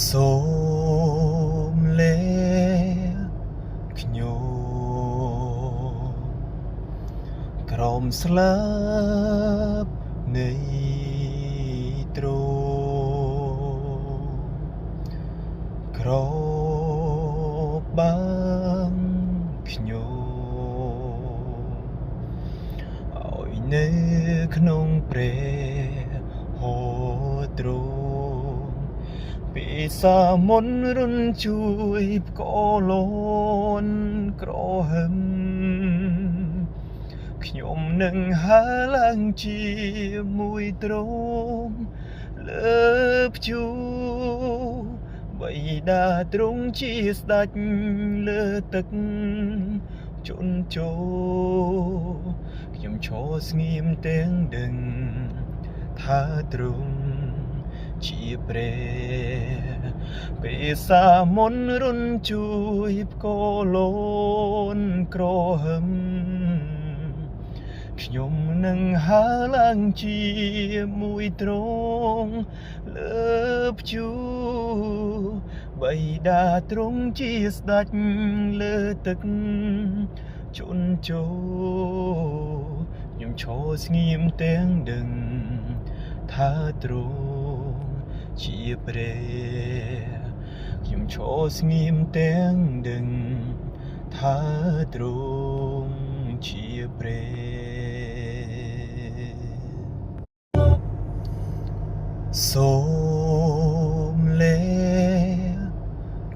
សូមលេខ្ញុំក្រោមស្លាបនៃទ្រក្របាំងខ្ញុំឲ្យនៅក្នុងព្រះហទ្រង់ពីសាមុនរុនជួយផ្កលូនក្រហឹមខ្ញុំនឹងហើរឡើងជាមួយទ្រង់លើភ្ជួបិតាទ្រង់ជាស្ដេចលើទឹកជន់ជោខ្ញុំឈរស្ងៀមទាំងដឹងថាទ្រង់ជាព្រះពេលសាមុនរុនជួយផ្កលូនក្រហឹមខ្ញុំនឹងហើរឡើងជាមួយទ្រង់លើភ្ជួបិតាទ្រង់ជាស្ដេចលើទឹកជន់ជោខ្ញុំឈរស្ងៀមទាំងដឹងថាទ្រង់ជាព្រះខ្ញុំឈរស្ងៀមទាំងដឹងថាទ្រង់ជាព្រះសូមលេ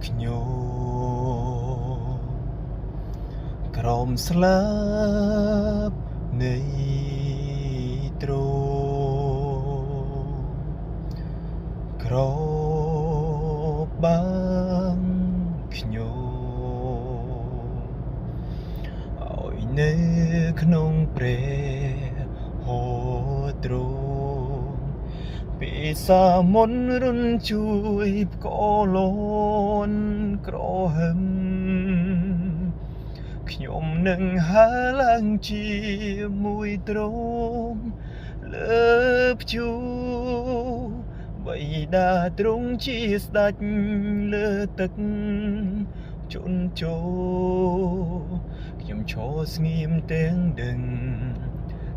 ខ្ញុំក្រោមស្លាបនៃទ្រក្របាំងខ្ញុំឲ្យនៅក្នុងព្រះហទ្រង់ពីសាមុនរុនជួយផ្កលូនក្រហឹមខ្ញុំនឹងហើរឡើងជាមួយទ្រង់លើភ្ជួបិតាទ្រង់ជាស្ដេចលើទឹកជន់ជោខ្ញុំឈរស្ងៀមទាំងដឹង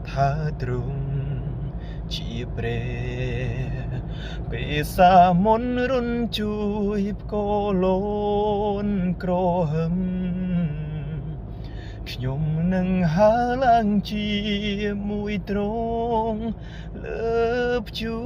ថាទ្រង់ជាព្រះពេលសាមុនរុនជួយផ្កលូនក្រហឹមខ្ញុំនឹងហើរឡើងជាមួយទ្រង់លើភ្ជួ